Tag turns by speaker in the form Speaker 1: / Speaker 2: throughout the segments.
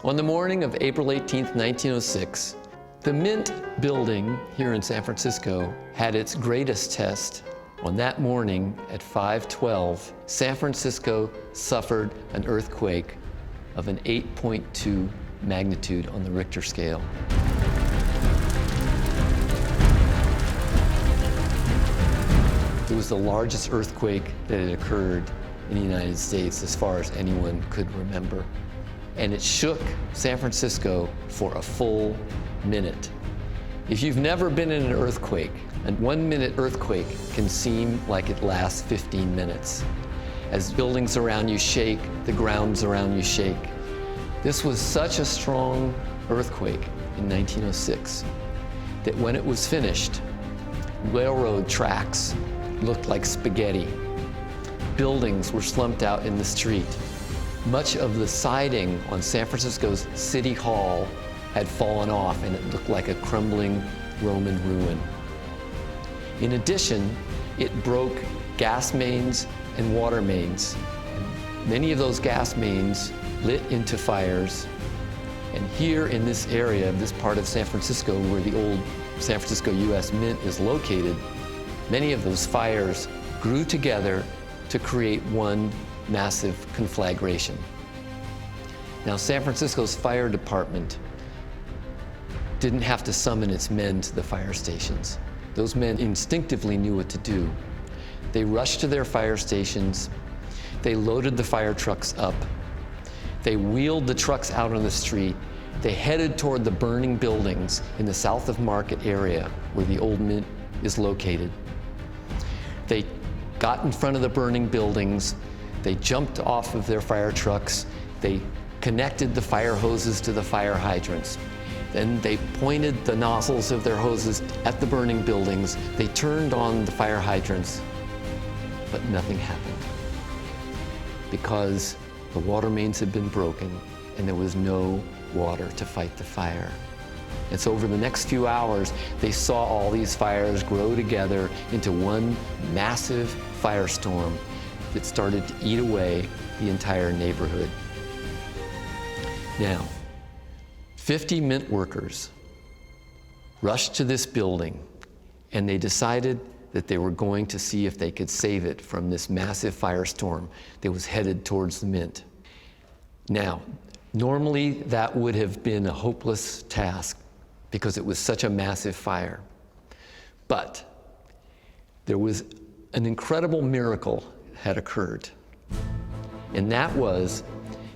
Speaker 1: On the morning of April 18, 1906, the Mint building here in San Francisco had its greatest test. On that morning at 5:12, San Francisco suffered an earthquake of an 8.2 magnitude on the Richter scale. It was the largest earthquake that had occurred in the United States as far as anyone could remember. And it shook San Francisco for a full minute. If you've never been in an earthquake, a 1-minute earthquake can seem like it lasts 15 minutes. As buildings around you shake, the grounds around you shake. This was such a strong earthquake in 1906 that when it was finished, railroad tracks looked like spaghetti. Buildings were slumped out in the street. Much of the siding on San Francisco's City Hall had fallen off and it looked like a crumbling Roman ruin. In addition, it broke gas mains and water mains. Many of those gas mains lit into fires. And here in this area, this part of San Francisco where the old San Francisco U.S. Mint is located, many of those fires grew together to create one massive conflagration. Now, San Francisco's fire department didn't have to summon its men to the fire stations. Those men instinctively knew what to do. They rushed to their fire stations. They loaded the fire trucks up. They wheeled the trucks out on the street. They headed toward the burning buildings in the South of Market area where the old Mint is located. They got in front of the burning buildings. They jumped off of their fire trucks. They connected the fire hoses to the fire hydrants. Then they pointed the nozzles of their hoses at the burning buildings. They turned on the fire hydrants, but nothing happened because the water mains had been broken and there was no water to fight the fire. And so over the next few hours, they saw all these fires grow together into one massive firestorm that started to eat away the entire neighborhood. Now, 50 Mint workers rushed to this building and they decided that they were going to see if they could save it from this massive firestorm that was headed towards the Mint. Now, normally that would have been a hopeless task because it was such a massive fire. But there was an incredible miracle had occurred. And that was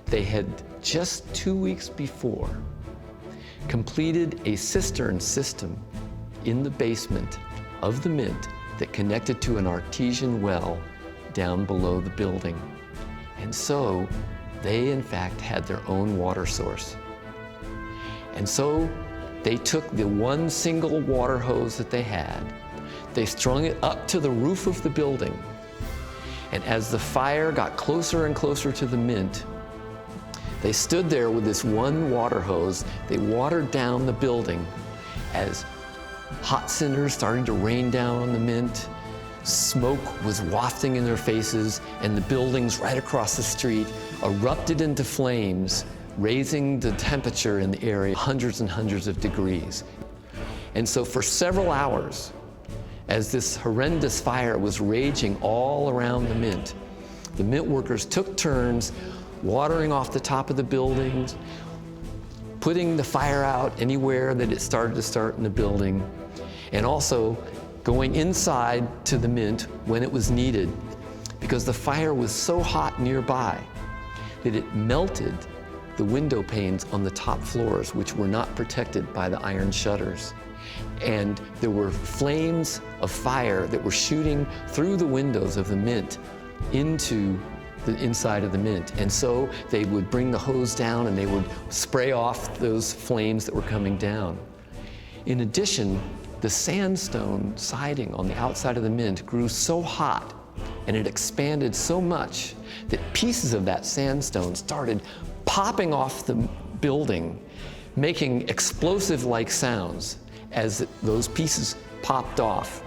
Speaker 1: they had just 2 weeks before completed a cistern system in the basement of the Mint that connected to an artesian well down below the building. And so they in fact had their own water source. And so they took the one single water hose that they had, they strung it up to the roof of the building, and as the fire got closer and closer to the Mint, they stood there with this one water hose. They watered down the building as hot cinders started to rain down on the Mint. Smoke was wafting in their faces, and the buildings right across the street erupted into flames, raising the temperature in the area hundreds and hundreds of degrees. And so for several hours, as this horrendous fire was raging all around the Mint workers took turns watering off the top of the buildings, putting the fire out anywhere that it started to start in the building, and also going inside to the Mint when it was needed, because the fire was so hot nearby that it melted the window panes on the top floors, which were not protected by the iron shutters. And there were flames of fire that were shooting through the windows of the Mint into the inside of the Mint. And so they would bring the hose down and they would spray off those flames that were coming down. In addition, the sandstone siding on the outside of the Mint grew so hot and it expanded so much that pieces of that sandstone started popping off the building, making explosive-like sounds as those pieces popped off.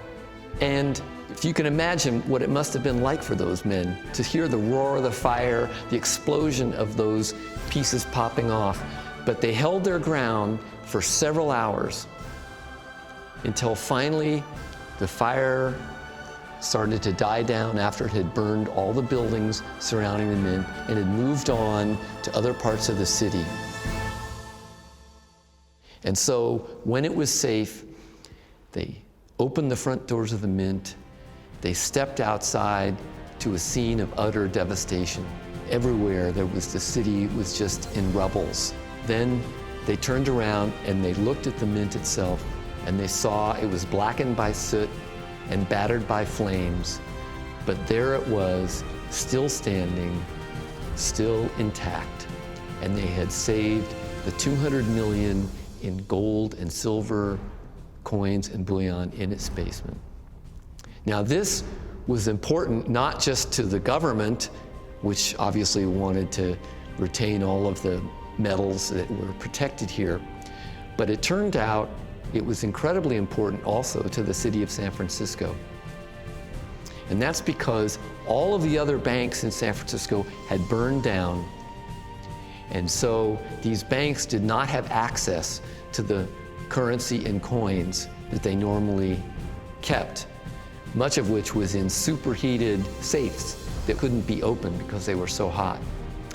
Speaker 1: And if you can imagine what it must have been like for those men to hear the roar of the fire, the explosion of those pieces popping off, But they held their ground for several hours until finally the fire started to die down after it had burned all the buildings surrounding the mint and had moved on to other parts of the city. And so when it was safe, they opened the front doors of the mint. They stepped outside to a scene of utter devastation. Everywhere the city was just in rubbles. Then they turned around and they looked at the mint itself, and they saw it was blackened by soot and battered by flames. But there it was, still standing, still intact. And they had saved the 200 million in gold and silver coins and bullion in its basement. Now this was important not just to the government, which obviously wanted to retain all of the metals that were protected here, but it turned out it was incredibly important also to the city of San Francisco. And that's because all of the other banks in San Francisco had burned down, and so these banks did not have access to the currency and coins that they normally kept, much of which was in superheated safes that couldn't be opened because they were so hot.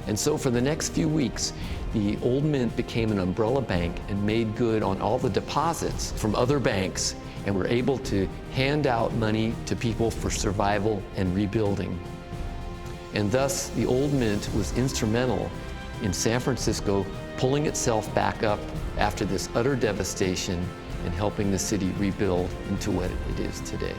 Speaker 1: And so for the next few weeks, the old mint became an umbrella bank and made good on all the deposits from other banks and were able to hand out money to people for survival and rebuilding. And thus, the old mint was instrumental in San Francisco pulling itself back up after this utter devastation and helping the city rebuild into what it is today.